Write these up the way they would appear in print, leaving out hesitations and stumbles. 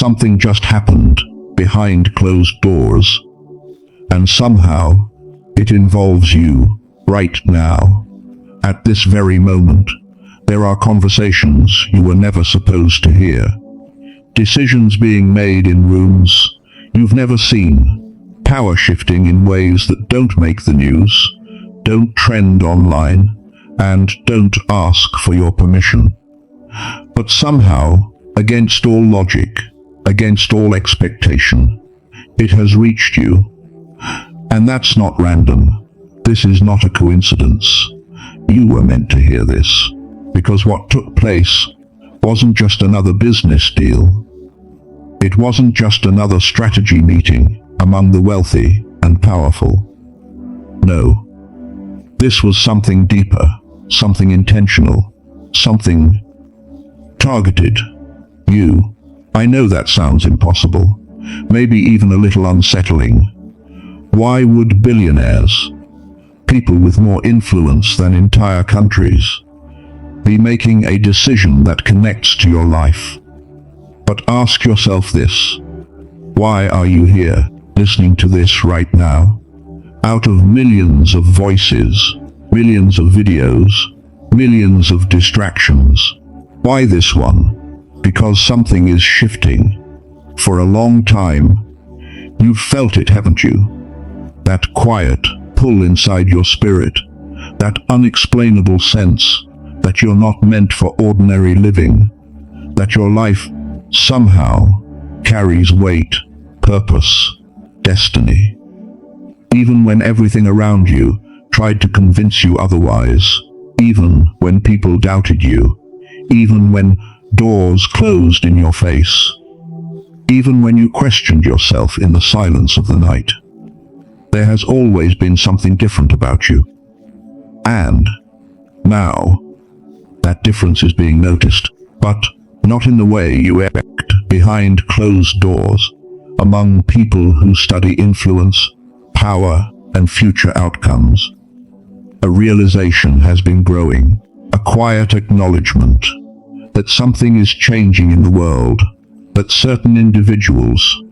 something just happened behind closed doors, and somehow it involves you right now. At this very moment, there are conversations you were never supposed to hear. Decisions being made in rooms you've never seen. Power shifting in ways that don't make the news, don't trend online, and don't ask for your permission. But somehow, against all logic, against all expectation, it has reached you. And that's not random. This is not a coincidence. You were meant to hear this, because what took place wasn't just another business deal. It wasn't just another strategy meeting among the wealthy and powerful. No, this was something deeper, something intentional, something targeted. You. I know that sounds impossible, maybe even a little unsettling. Why would billionaires, people with more influence than entire countries, be making a decision that connects to your life? But ask yourself this: why are you here, listening to this right now? Out of millions of voices, millions of videos, millions of distractions, why this one? Because something is shifting. For a long time, you've felt it, haven't you? That quiet pull inside your spirit, that unexplainable sense that you're not meant for ordinary living, that your life somehow carries weight, purpose, destiny. Even when everything around you tried to convince you otherwise, even when people doubted you, even when doors closed in your face, even when you questioned yourself in the silence of the night, there has always been something different about you. And now, that difference is being noticed, but not in the way you expect, behind closed doors, among people who study influence, power, and future outcomes. A realization has been growing, a quiet acknowledgement that something is changing in the world, that certain individuals,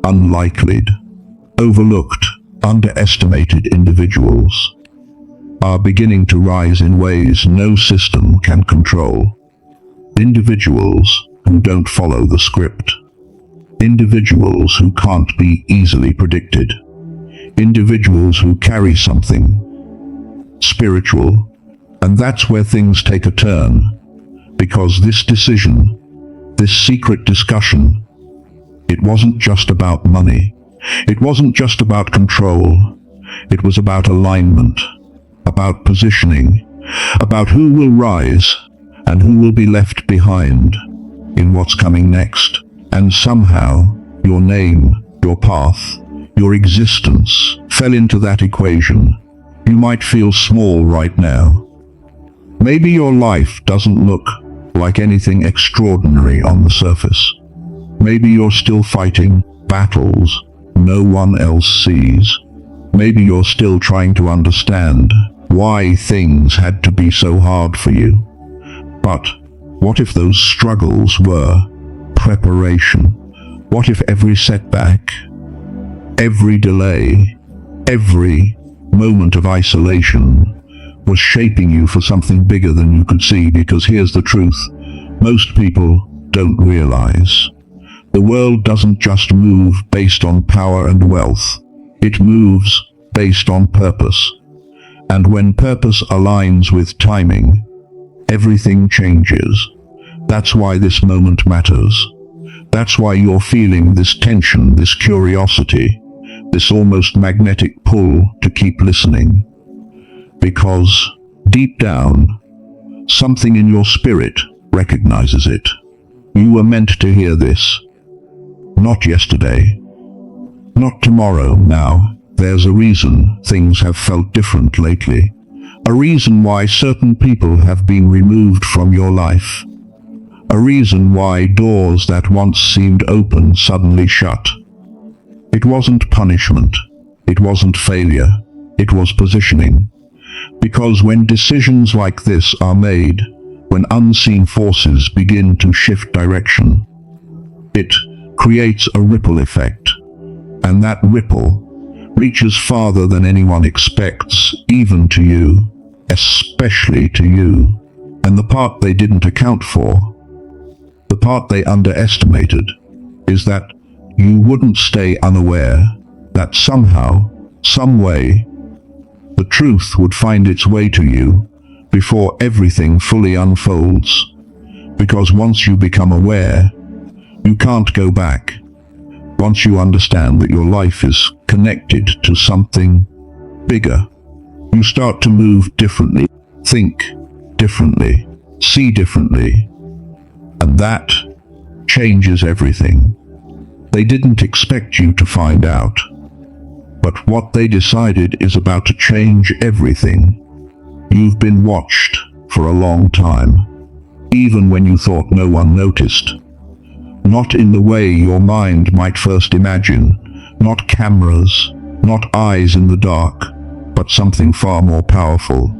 unlikely, overlooked, underestimated individuals, are beginning to rise in ways no system can control. Individuals who don't follow the script. Individuals who can't be easily predicted. Individuals who carry something spiritual. And that's where things take a turn. Because this decision, this secret discussion, it wasn't just about money. It wasn't just about control. It was about alignment, about positioning, about who will rise and who will be left behind in what's coming next. And somehow, your name, your path, your existence fell into that equation. You might feel small right now. Maybe your life doesn't look like anything extraordinary on the surface. Maybe you're still fighting battles no one else sees. Maybe you're still trying to understand why things had to be so hard for you. But what if those struggles were preparation? What if every setback, every delay, every moment of isolation was shaping you for something bigger than you could see? Because here's the truth, most people don't realize. The world doesn't just move based on power and wealth. It moves based on purpose. And when purpose aligns with timing, everything changes. That's why this moment matters. That's why you're feeling this tension, this curiosity, this almost magnetic pull to keep listening. Because deep down, something in your spirit recognizes it. You were meant to hear this. Not yesterday. Not tomorrow. Now, there's a reason things have felt different lately. A reason why certain people have been removed from your life. A reason why doors that once seemed open suddenly shut. It wasn't punishment. It wasn't failure. It was positioning. Because when decisions like this are made, when unseen forces begin to shift direction, it creates a ripple effect, and that ripple reaches farther than anyone expects, even to you, especially to you. And the part they didn't account for, the part they underestimated, is that you wouldn't stay unaware, that somehow, some way, the truth would find its way to you before everything fully unfolds. Because once you become aware, you can't go back. Once you understand that your life is connected to something bigger, you start to move differently, think differently, see differently, and that changes everything. They didn't expect you to find out, but what they decided is about to change everything. You've been watched for a long time, even when you thought no one noticed. Not in the way your mind might first imagine, not cameras, not eyes in the dark, but something far more powerful.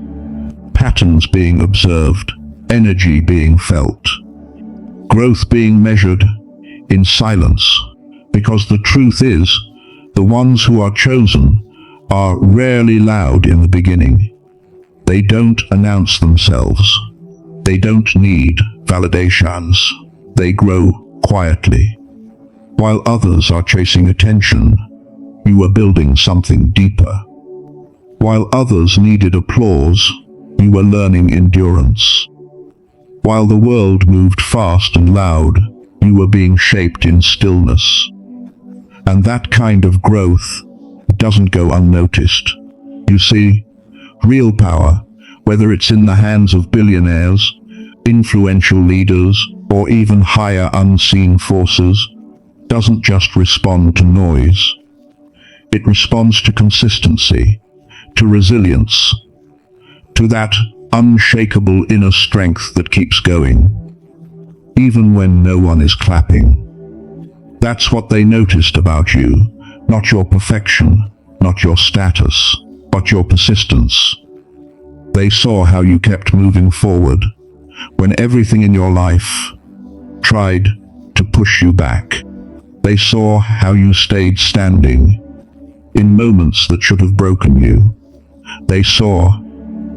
Patterns being observed, energy being felt, growth being measured in silence. Because the truth is, the ones who are chosen are rarely loud in the beginning. They don't announce themselves. They don't need validations. They grow quietly. While others are chasing attention, you are building something deeper. While others needed applause, you were learning endurance. While the world moved fast and loud, you were being shaped in stillness. And that kind of growth doesn't go unnoticed. You see, real power, whether it's in the hands of billionaires, influential leaders, or even higher unseen forces, doesn't just respond to noise. It responds to consistency, to resilience, to that unshakable inner strength that keeps going, even when no one is clapping. That's what they noticed about you, not your perfection, not your status, but your persistence. They saw how you kept moving forward when everything in your life tried to push you back. They saw how you stayed standing in moments that should have broken you. They saw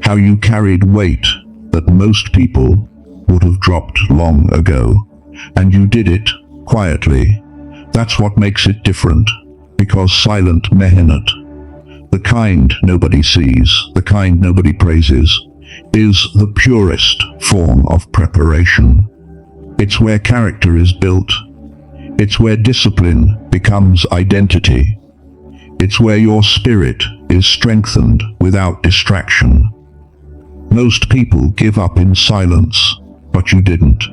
how you carried weight that most people would have dropped long ago, and you did it quietly. That's what makes it different, because silent mehenat, the kind nobody sees, the kind nobody praises, is the purest form of preparation. It's where character is built. It's where discipline becomes identity. It's where your spirit is strengthened without distraction. Most people give up in silence, but you didn't.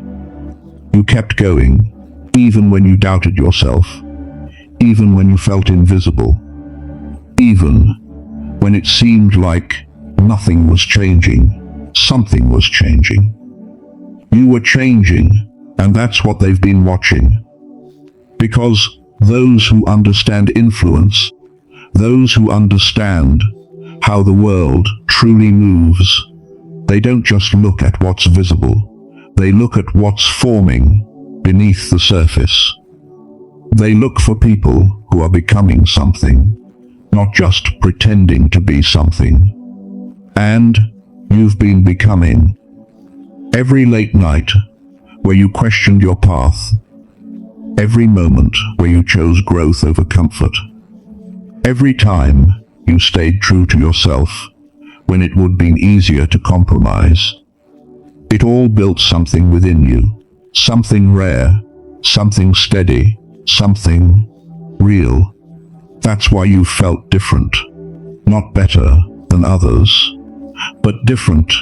You kept going, even when you doubted yourself, even when you felt invisible, even when it seemed like nothing was changing. Something was changing. You were changing, and that's what they've been watching. Because those who understand influence, those who understand how the world truly moves, they don't just look at what's visible, they look at what's forming beneath the surface. They look for people who are becoming something, not just pretending to be something. And you've been becoming. Every late night where you questioned your path, every moment where you chose growth over comfort, every time you stayed true to yourself when it would be easier to compromise, it all built something within you, something rare, something steady, something real. That's why you felt different, not better than others, but different,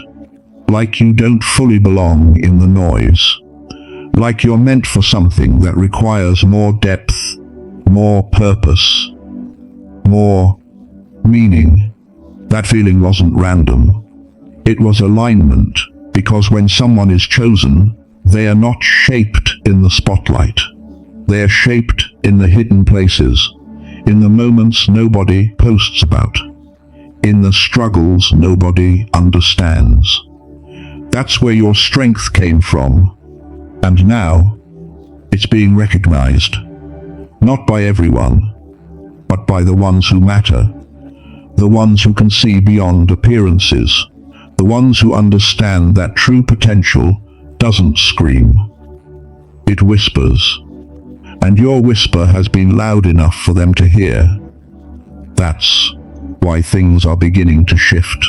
like you don't fully belong in the noise, like you're meant for something that requires more depth, more purpose, more meaning. That feeling wasn't random. It was alignment, because when someone is chosen, they are not shaped in the spotlight. They are shaped in the hidden places, in the moments nobody posts about, in the struggles nobody understands. That's where your strength came from, and now it's being recognized. Not by everyone, but by the ones who matter. The ones who can see beyond appearances. The ones who understand that true potential doesn't scream. It whispers. And your whisper has been loud enough for them to hear. That's why things are beginning to shift.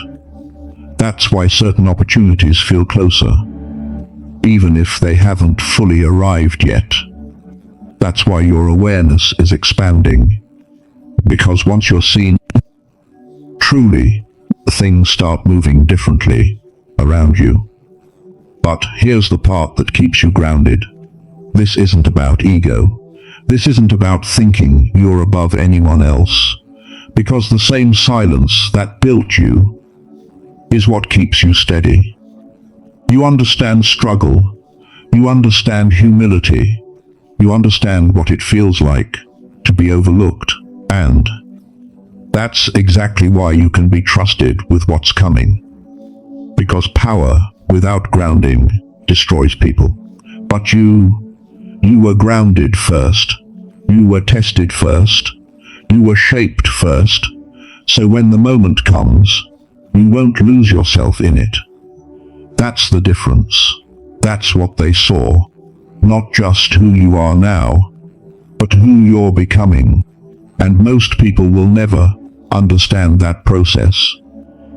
That's why certain opportunities feel closer, even if they haven't fully arrived yet. That's why your awareness is expanding. Because once you're seen, truly, things start moving differently around you. But here's the part that keeps you grounded. This isn't about ego. This isn't about thinking you're above anyone else. Because the same silence that built you is what keeps you steady. You understand struggle. You understand humility. You understand what it feels like to be overlooked. And that's exactly why you can be trusted with what's coming. Because power without grounding destroys people. But you were grounded first. You were tested first. You were shaped first. So when the moment comes, you won't lose yourself in it. That's the difference. That's what they saw. Not just who you are now, but who you're becoming. And most people will never understand that process.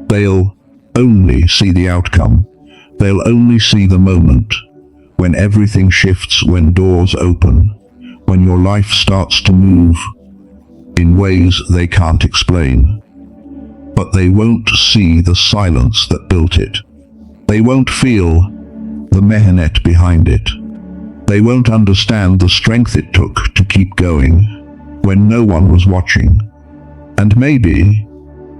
They'll only see the outcome. They'll only see the moment when everything shifts, when doors open, when your life starts to move in ways they can't explain. But they won't see the silence that built it. They won't feel the mehenet behind it. They won't understand the strength it took to keep going when no one was watching. And maybe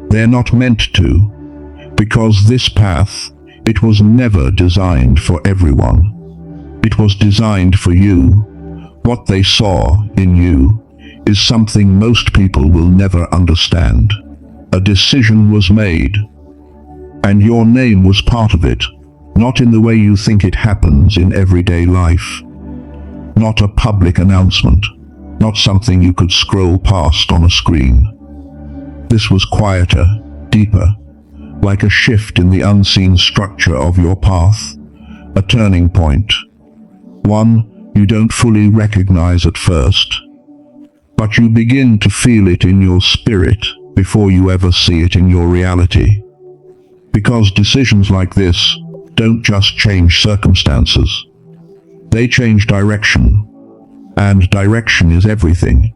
they're not meant to, because this path, it was never designed for everyone. It was designed for you. What they saw in you is something most people will never understand. A decision was made, and your name was part of it, not in the way you think it happens in everyday life. Not a public announcement, not something you could scroll past on a screen. This was quieter, deeper, like a shift in the unseen structure of your path, a turning point. One you don't fully recognize at first, but you begin to feel it in your spirit before you ever see it in your reality. Because decisions like this don't just change circumstances. They change direction, and direction is everything.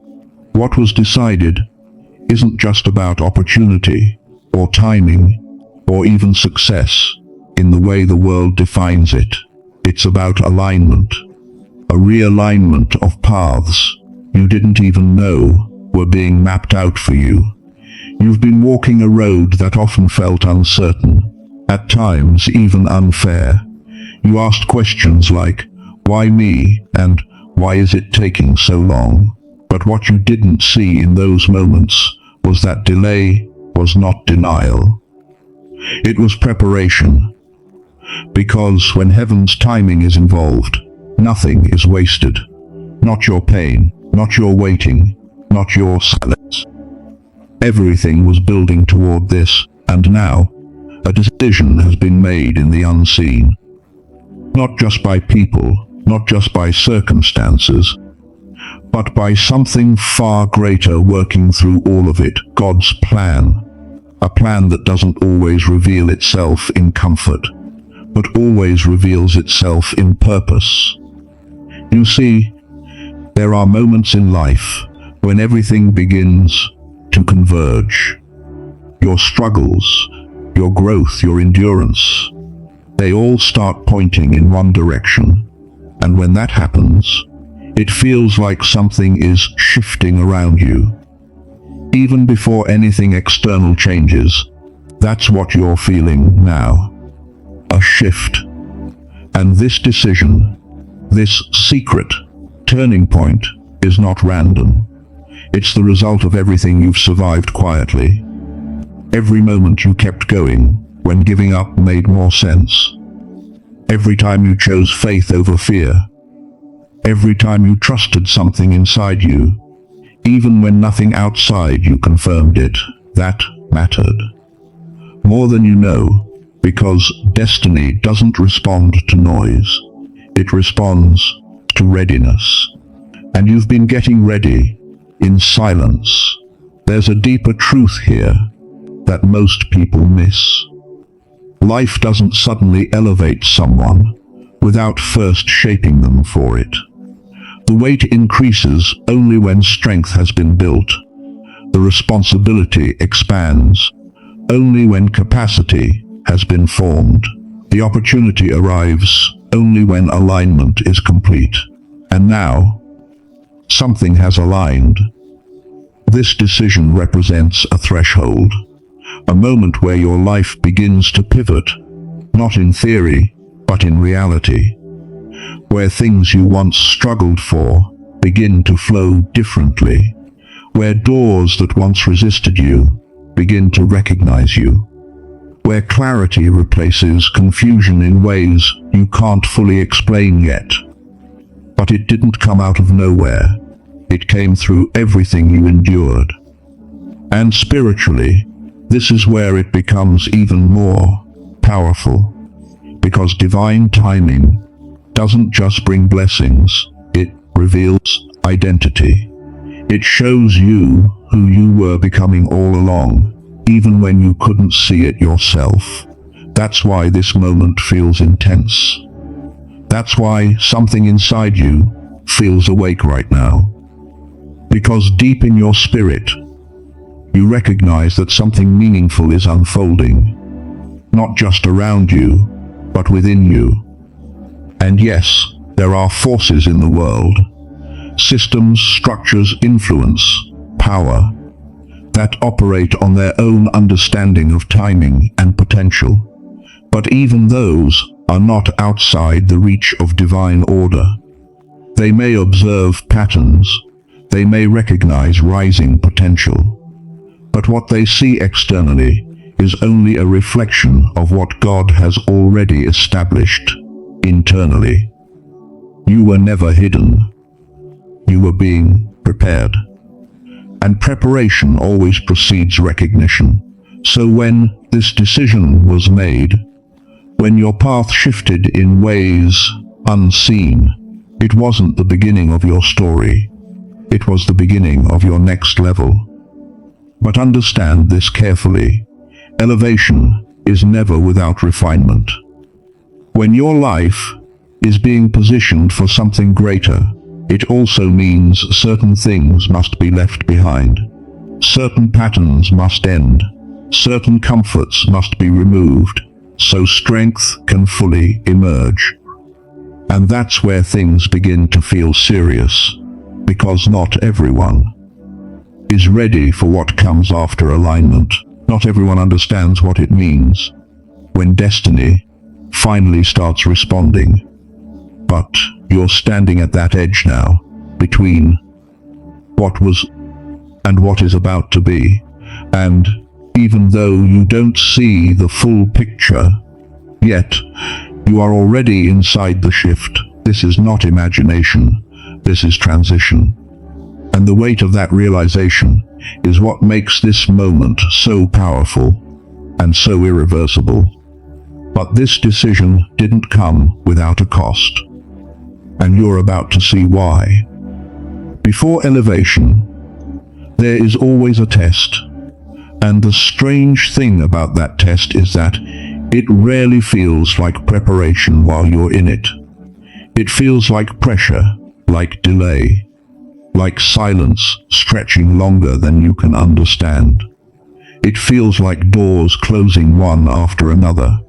What was decided isn't just about opportunity, or timing, or even success in the way the world defines it. It's about alignment, a realignment of paths you didn't even know were being mapped out for you. You've been walking a road that often felt uncertain, at times even unfair. You asked questions like, why me, and why is it taking so long? But what you didn't see in those moments was that delay was not denial. It was preparation. Because when heaven's timing is involved, nothing is wasted. Not your pain, not your waiting, not your silence. Everything was building toward this, and now, a decision has been made in the unseen. Not just by people, not just by circumstances, but by something far greater working through all of it, God's plan. A plan that doesn't always reveal itself in comfort, but always reveals itself in purpose. You see, there are moments in life when everything begins to converge. Your struggles, your growth, your endurance, they all start pointing in one direction. And when that happens, it feels like something is shifting around you. Even before anything external changes, that's what you're feeling now. A shift. And this decision, this secret turning point, is not random. It's the result of everything you've survived quietly. Every moment you kept going when giving up made more sense. Every time you chose faith over fear. Every time you trusted something inside you even when nothing outside you confirmed it. That mattered. More than you know, because destiny doesn't respond to noise. It responds to readiness. And you've been getting ready in silence. There's a deeper truth here that most people miss. Life doesn't suddenly elevate someone without first shaping them for it. The weight increases only when strength has been built. The responsibility expands only when capacity has been formed. The opportunity arrives only when alignment is complete. And now, something has aligned. This decision represents a threshold, a moment where your life begins to pivot, not in theory, but in reality, where things you once struggled for begin to flow differently, where doors that once resisted you begin to recognize you, where clarity replaces confusion in ways you can't fully explain yet. But it didn't come out of nowhere. It came through everything you endured. And spiritually, this is where it becomes even more powerful, because divine timing doesn't just bring blessings, it reveals identity. It shows you who you were becoming all along, even when you couldn't see it yourself. That's why this moment feels intense. That's why something inside you feels awake right now. Because deep in your spirit, you recognize that something meaningful is unfolding, not just around you, but within you. And yes, there are forces in the world, systems, structures, influence, power, that operate on their own understanding of timing and potential. But even those are not outside the reach of divine order. They may observe patterns, they may recognize rising potential, but what they see externally is only a reflection of what God has already established internally. You were never hidden. You were being prepared. And preparation always precedes recognition. So when this decision was made, when your path shifted in ways unseen, it wasn't the beginning of your story. It was the beginning of your next level. But understand this carefully. Elevation is never without refinement. When your life is being positioned for something greater, it also means certain things must be left behind. Certain patterns must end. Certain comforts must be removed, so strength can fully emerge. And that's where things begin to feel serious, because not everyone is ready for what comes after alignment. Not everyone understands what it means when destiny finally starts responding. But you're standing at that edge now, between what was and what is about to be. And even though you don't see the full picture yet, you are already inside the shift. This is not imagination, this is transition. And the weight of that realization is what makes this moment so powerful and so irreversible. But this decision didn't come without a cost. And you're about to see why. Before elevation, there is always a test. And the strange thing about that test is that it rarely feels like preparation while you're in it. It feels like pressure, like delay, like silence stretching longer than you can understand. It feels like doors closing one after another,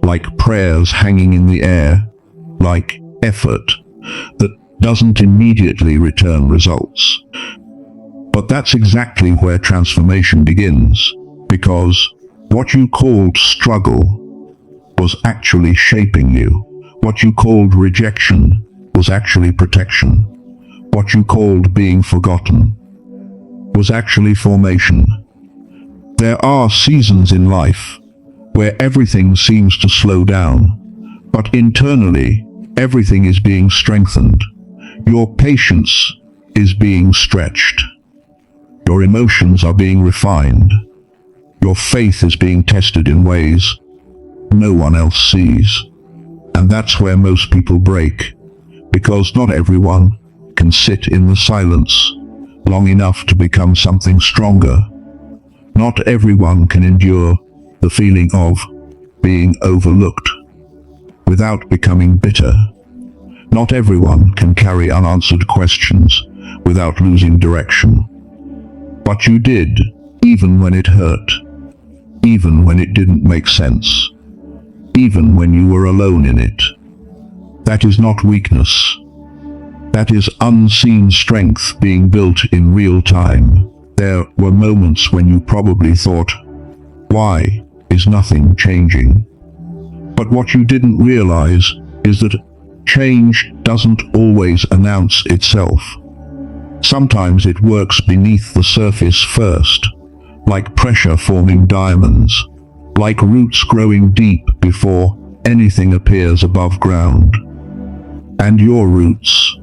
like prayers hanging in the air, like effort that doesn't immediately return results. But that's exactly where transformation begins, because what you called struggle was actually shaping you. What you called rejection was actually protection. What you called being forgotten was actually formation. There are seasons in life where everything seems to slow down, but internally everything is being strengthened. Your patience is being stretched. Your emotions are being refined. Your faith is being tested in ways no one else sees. And that's where most people break, because not everyone can sit in the silence long enough to become something stronger. Not everyone can endure the feeling of being overlooked without becoming bitter. Not everyone can carry unanswered questions without losing direction. But you did, even when it hurt, even when it didn't make sense, even when you were alone in it. That is not weakness. That is unseen strength being built in real time. There were moments when you probably thought, why is nothing changing? But what you didn't realize is that change doesn't always announce itself. Sometimes it works beneath the surface first, like pressure forming diamonds, like roots growing deep before anything appears above ground. And your roots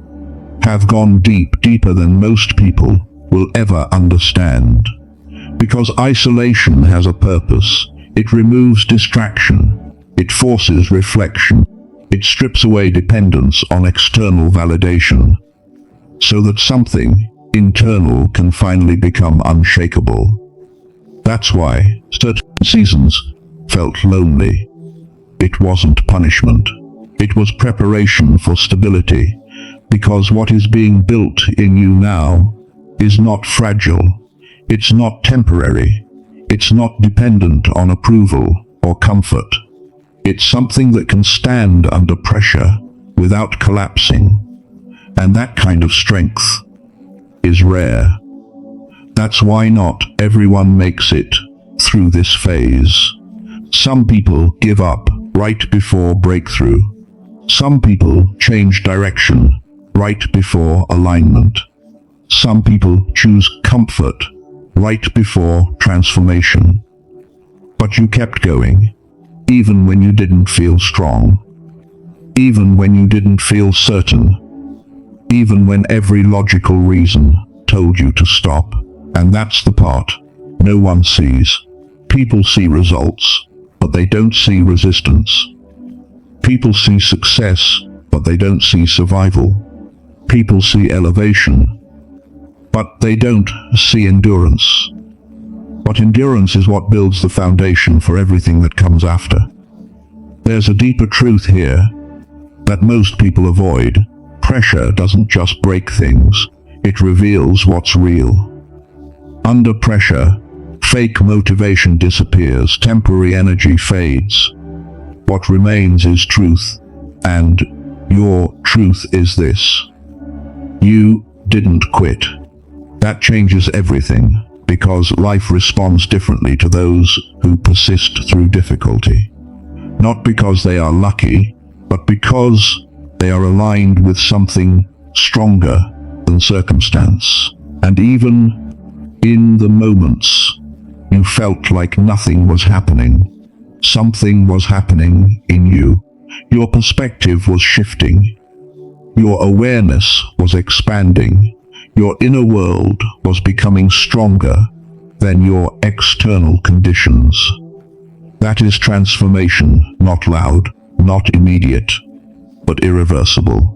have gone deep, deeper than most people will ever understand. Because isolation has a purpose. It removes distraction. It forces reflection. It strips away dependence on external validation, so that something internal can finally become unshakable. That's why certain seasons felt lonely. It wasn't punishment. It was preparation for stability, because what is being built in you now is not fragile. It's not temporary. It's not dependent on approval or comfort. It's something that can stand under pressure without collapsing. And that kind of strength is rare. That's why not everyone makes it through this phase. Some people give up right before breakthrough. Some people change direction right before alignment. Some people choose comfort right before transformation. But you kept going, even when you didn't feel strong, even when you didn't feel certain, even when every logical reason told you to stop. And that's the part no one sees. People see results, but they don't see resistance. People see success, but they don't see survival. People see elevation, but they don't see endurance. But endurance is what builds the foundation for everything that comes after. There's a deeper truth here that most people avoid. Pressure doesn't just break things, it reveals what's real. Under pressure, fake motivation disappears, temporary energy fades. What remains is truth, and your truth is this: you didn't quit. That changes everything, because life responds differently to those who persist through difficulty. Not because they are lucky, but because they are aligned with something stronger than circumstance. And even in the moments you felt like nothing was happening, something was happening in you. Your perspective was shifting. Your awareness was expanding. Your inner world was becoming stronger than your external conditions. That is transformation, not loud, not immediate, but irreversible.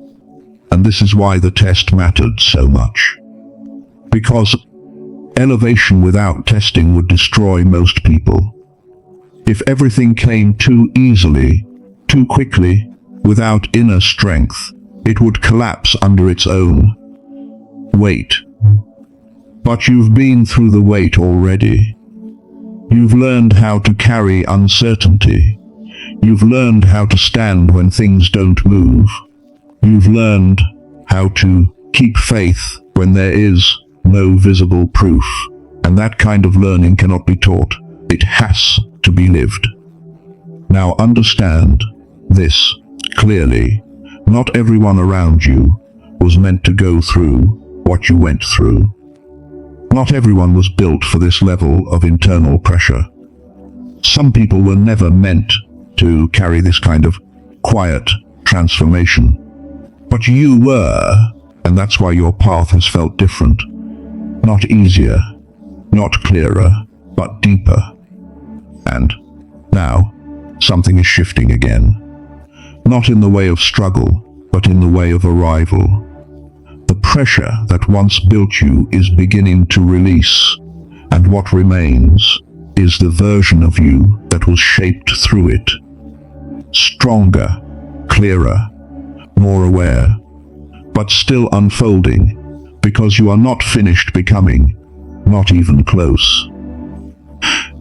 And this is why the test mattered so much. Because elevation without testing would destroy most people. If everything came too easily, too quickly, without inner strength, it would collapse under its own weight. But you've been through the weight already. You've learned how to carry uncertainty. You've learned how to stand when things don't move. You've learned how to keep faith when there is no visible proof. And that kind of learning cannot be taught. It has to be lived. Now understand this clearly. Not everyone around you was meant to go through what you went through. Not everyone was built for this level of internal pressure. Some people were never meant to carry this kind of quiet transformation. But you were, and that's why your path has felt different. Not easier, not clearer, but deeper. And now, something is shifting again. Not in the way of struggle, but in the way of arrival. The pressure that once built you is beginning to release, and what remains is the version of you that was shaped through it. Stronger, clearer, more aware, but still unfolding, because you are not finished becoming, not even close.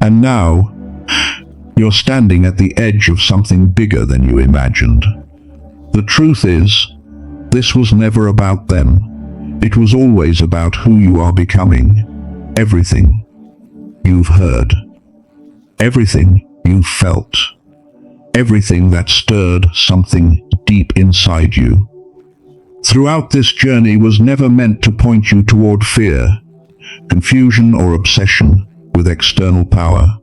And now, you're standing at the edge of something bigger than you imagined. The truth is, this was never about them. It was always about who you are becoming. Everything you've heard, everything you've felt, everything that stirred something deep inside you. Throughout this journey was never meant to point you toward fear, confusion, or obsession with external power.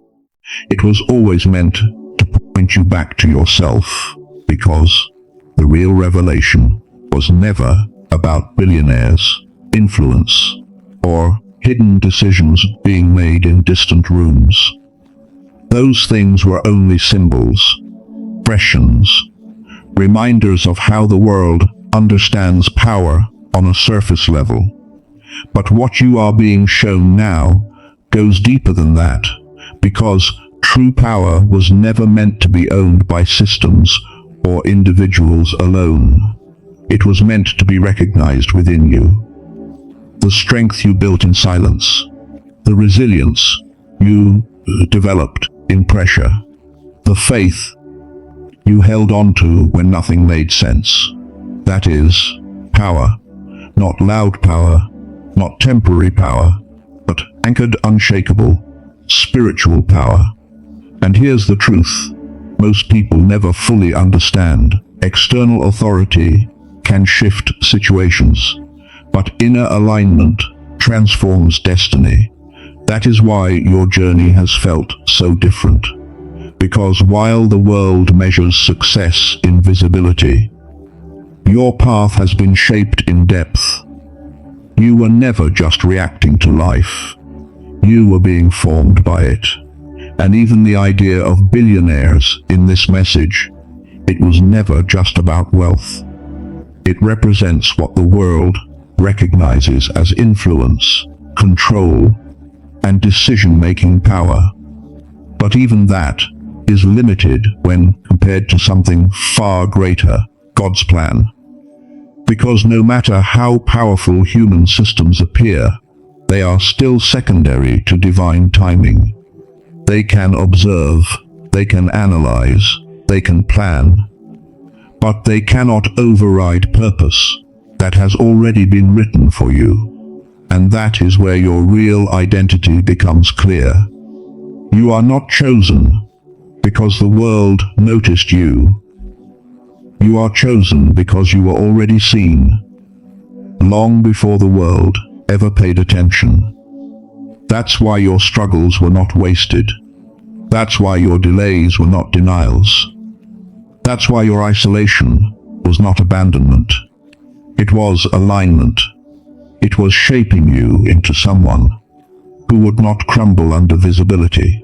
It was always meant to point you back to yourself, because the real revelation was never about billionaires, influence, or hidden decisions being made in distant rooms. Those things were only symbols, expressions, reminders of how the world understands power on a surface level. But what you are being shown now goes deeper than that, because true power was never meant to be owned by systems or individuals alone. It was meant to be recognized within you. The strength you built in silence, the resilience you developed in pressure, the faith you held on to when nothing made sense. That is power, not loud power, not temporary power, but anchored, unshakable, spiritual power. And here's the truth most people never fully understand. External authority can shift situations, but inner alignment transforms destiny. That is why your journey has felt so different. Because while the world measures success in visibility, your path has been shaped in depth. You were never just reacting to life. You were being formed by it. And even the idea of billionaires in this message, it was never just about wealth. It represents what the world recognizes as influence, control, and decision-making power. But even that is limited when compared to something far greater, God's plan. Because no matter how powerful human systems appear, they are still secondary to divine timing. They can observe, they can analyze, they can plan, but they cannot override purpose that has already been written for you. And that is where your real identity becomes clear. You are not chosen because the world noticed you. You are chosen because you were already seen, long before the world ever paid attention. That's why your struggles were not wasted. That's why your delays were not denials. That's why your isolation was not abandonment. It was alignment. It was shaping you into someone who would not crumble under visibility,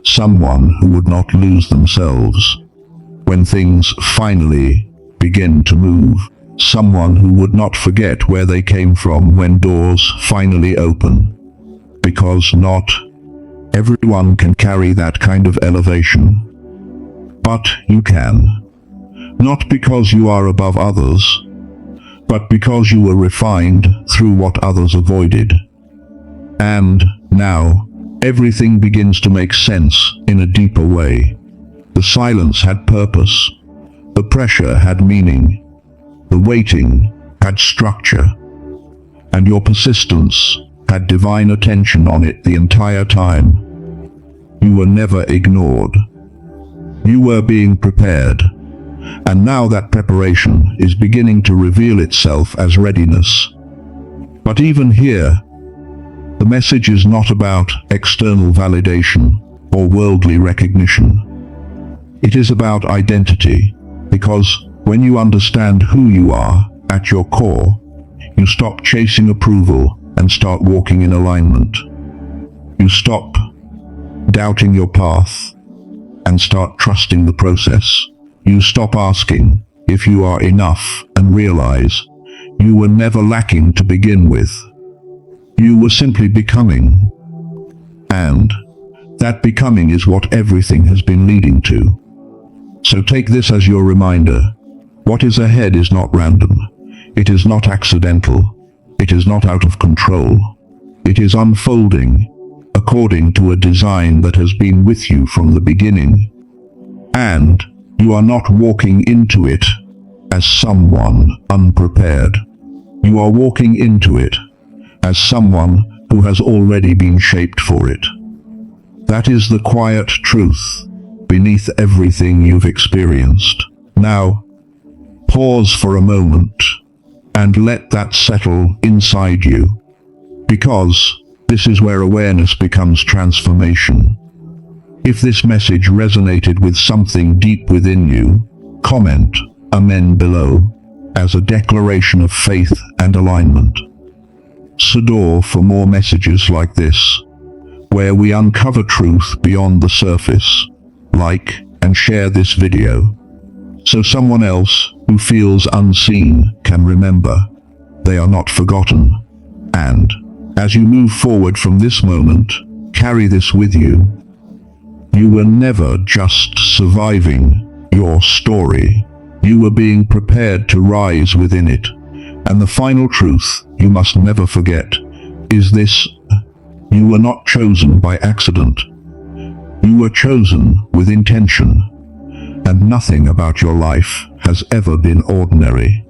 someone who would not lose themselves when things finally begin to move, someone who would not forget where they came from when doors finally open. Because not everyone can carry that kind of elevation. But you can. Not because you are above others, but because you were refined through what others avoided. And now, everything begins to make sense in a deeper way. The silence had purpose. The pressure had meaning. The waiting had structure. And your persistence had divine attention on it the entire time. You were never ignored. You were being prepared. And now that preparation is beginning to reveal itself as readiness. But even here, the message is not about external validation or worldly recognition. It is about identity, because when you understand who you are at your core, you stop chasing approval and start walking in alignment. You stop doubting your path and start trusting the process. You stop asking if you are enough and realize you were never lacking to begin with. You were simply becoming. And that becoming is what everything has been leading to. So take this as your reminder. What is ahead is not random. It is not accidental. It is not out of control. It is unfolding according to a design that has been with you from the beginning. And you are not walking into it as someone unprepared. You are walking into it as someone who has already been shaped for it. That is the quiet truth beneath everything you've experienced. Now, pause for a moment and let that settle inside you, because this is where awareness becomes transformation. If this message resonated with something deep within you, comment Amen below as a declaration of faith and alignment. Sador for more messages like this, where we uncover truth beyond the surface. Like and share this video so someone else who feels unseen can remember they are not forgotten. And as you move forward from this moment, carry this with you. You were never just surviving your story. You were being prepared to rise within it. And the final truth you must never forget is this: you were not chosen by accident. You were chosen with intention, and nothing about your life has ever been ordinary.